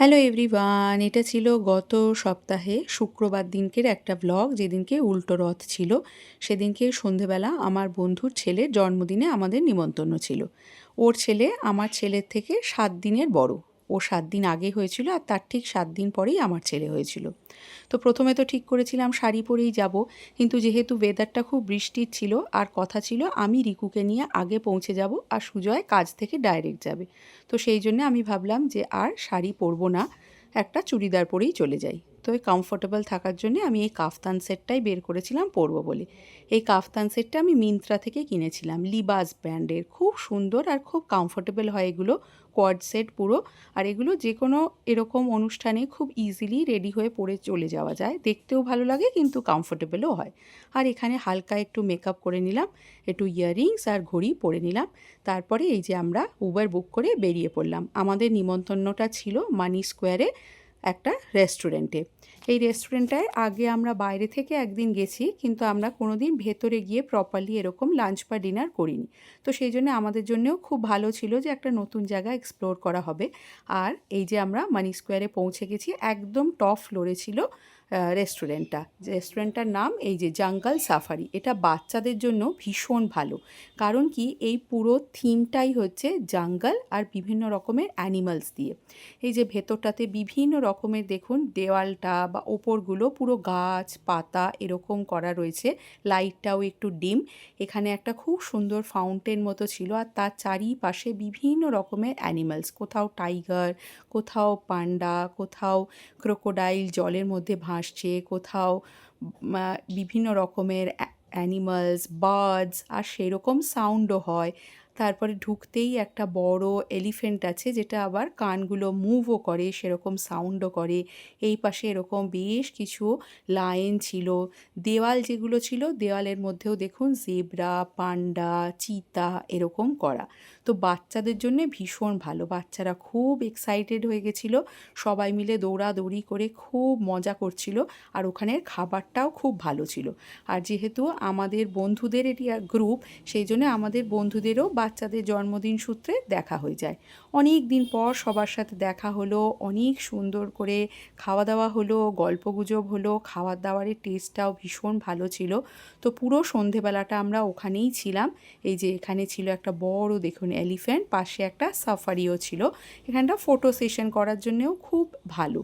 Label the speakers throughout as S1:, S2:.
S1: Hello everyone, এটা ছিল গত সপ্তাহে শুক্রবার দিনকের একটা ব্লগ, যেদিনকে উল্টো রথ ছিল। সেদিনকে সন্ধেবেলা আমার বন্ধুর ছেলের জন্মদিনে আমাদের নিমন্ত্রণ ছিল। ওর ছেলে আমার ছেলের থেকে 7 দিনের বড়। ও 7 দিন আগে হয়েছিল, আর তার ঠিক 7 দিন পরেই আমার ছেলে হয়েছিল। তো প্রথমে তো ঠিক করেছিলাম শাড়ি পরেই যাব, কিন্তু যেহেতু ওয়েদারটা খুব বৃষ্টির ছিল আর কথা ছিল আমি রিকুকে নিয়ে আগে পৌঁছে যাব আর সুজয় কাজ থেকে ডাইরেক্ট যাবে, তো সেই জন্য আমি ভাবলাম যে আর শাড়ি পরবো না, একটা চুড়িদার পরেই চলে যাই। তো এই কমফোর্টেবল থাকার জন্য আমি এই কাফতান সেটটাই বের করেছিলাম পরবো বলে। এই কাফতান সেটটা আমি মিন্ত্রা থেকে কিনেছিলাম, লিবাস ব্র্যান্ডের। খুব সুন্দর আর খুব কমফোর্টেবল হয় এগুলো, কোয়াড সেট পুরো। আর এগুলো যে কোনো এরকম অনুষ্ঠানে খুব ইজিলি রেডি হয়ে পরে চলে যাওয়া যায়, দেখতেও ভালো লাগে কিন্তু কমফোর্টেবলও হয়। আর এখানে হালকা একটু মেকআপ করে নিলাম, একটু ইয়াররিংস আর ঘড়ি পরে নিলাম। তারপরে এই যে আমরা উবার বুক করে বেরিয়ে পড়লাম। আমাদের নিমন্ত্রণটা ছিল মানি স্কোয়ারে একটা রেস্টুরেন্টে। এই রেস্টুরেন্টটায় আগে আমরা বাইরে থেকে একদিন গেছি, কিন্তু আমরা কোনো দিন ভেতরে গিয়ে প্রপারলি এরকম লাঞ্চ বা ডিনার করিনি। তো সেই জন্য আমাদের জন্যেও খুব ভালো ছিল যে একটা নতুন জায়গা এক্সপ্লোর করা হবে। আর এই যে আমরা মানি স্কোয়ারে পৌঁছে গেছি, একদম টপ ফ্লোরে ছিল রেস্টুরেন্টটা। রেস্টুরেন্টটার নাম এই যে জঙ্গল সাফারি। এটা বাচ্চাদের জন্য ভীষণ ভালো, কারণ কি এই পুরো থিমটাই হচ্ছে জঙ্গল আর বিভিন্ন রকমের অ্যানিমালস দিয়ে। এই যে ভেতরটাতে বিভিন্ন রকমের দেখুন, দেওয়ালটা বা ওপরগুলো পুরো গাছ পাতা এরকম করা রয়েছে, লাইটটাও একটু ডিম। এখানে একটা খুব সুন্দর ফাউন্টেন মতো ছিল, আর তার চারিপাশে বিভিন্ন রকমের অ্যানিমালস, কোথাও টাইগার, কোথাও পান্ডা, কোথাও ক্রোকোডাইল জলের মধ্যে ভাসছে, কোথাও বিভিন্ন রকমের অ্যানিমালস, বার্ডস, আর সেরকম সাউন্ডও হয়। তারপরে ঢুকতেই একটা বড় এলিফ্যান্ট আছে, যেটা আবার কানগুলো মুভও করে, সেরকম সাউন্ডও করে। এই পাশে এরকম বেশ কিছু লায়ন ছিল। দেওয়াল যেগুলো ছিল, দেওয়ালের মধ্যেও দেখুন জেব্রা, পান্ডা, চিতা এরকম করা। তো বাচ্চাদের জন্যে ভীষণ ভালো, বাচ্চারা খুব এক্সাইটেড হয়ে গেছিলো, সবাই মিলে দৌড়াদৌড়ি করে খুব মজা করছিল। আর ওখানের খাবারটাও খুব ভালো ছিল। আর যেহেতু আমাদের বন্ধুদের এটি গ্রুপ, সেই জন্য আমাদের বন্ধুদেরও বাচ্চাদের জন্মদিন সূত্রে দেখা হয়ে যায়। অনেক দিন পর সবার সাথে দেখা হলো, অনেক সুন্দর করে খাওয়া দাওয়া হলো, গল্পগুজব হলো, খাবার দাবারের টেস্টটাও ভীষণ ভালো ছিল। তো পুরো সন্ধেবেলাটা আমরা ওখানেই ছিলাম। এই যে এখানে ছিল একটা বড় দেখুন এলিফ্যান্ট, পাশে একটা সাফারিও ছিল। এখানটা ফটো সেশন করার জন্যেও খুব ভালো।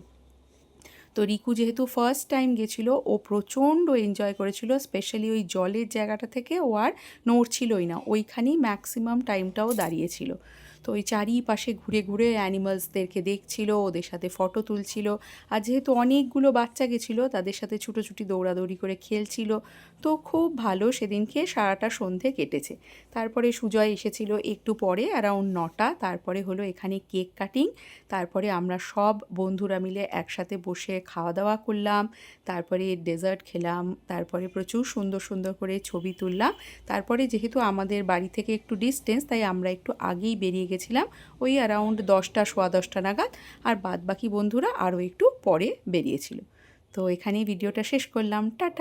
S1: তো রিকু যেহেতু ফার্স্ট টাইম গেছিলো, ও প্রচণ্ড এনজয় করেছিল, স্পেশালি ওই জলের জায়গাটা থেকে ও আর নড়ছিলই না, ওইখানেই ম্যাক্সিমাম টাইমটাও দাঁড়িয়েছিল। তো ওই চারিপাশে ঘুরে ঘুরে অ্যানিমালসদেরকে দেখছিল, ওদের সাথে ফটো তুলছিল। আর যেহেতু অনেকগুলো বাচ্চা গেছিলো, তাদের সাথে ছুটোছুটি দৌড়াদৌড়ি করে খেলছিল। তো খুব ভালো সেদিনকে সারাটা সন্ধে কেটেছে। তারপরে সুজয় এসেছিল একটু পরে, অ্যারাউন্ড 9টা। তারপরে হলো এখানে কেক কাটিং। তারপরে আমরা সব বন্ধুরা মিলে একসাথে বসে খাওয়া দাওয়া করলাম, তারপরে ডেজার্ট খেলাম, তারপরে প্রচুর সুন্দর সুন্দর করে ছবি তুললাম। তারপরে যেহেতু আমাদের বাড়ি থেকে একটু ডিস্টেন্স, তাই আমরা একটু আগেই বেরিয়ে গেছিলাম, ওই অ্যারাউন্ড 10টা সোয়া 10টা নাগাদ। আর বাদ বাকি বন্ধুরা আরও একটু পরে বেরিয়েছিল। তো এখানেই ভিডিওটা শেষ করলাম, টাটা।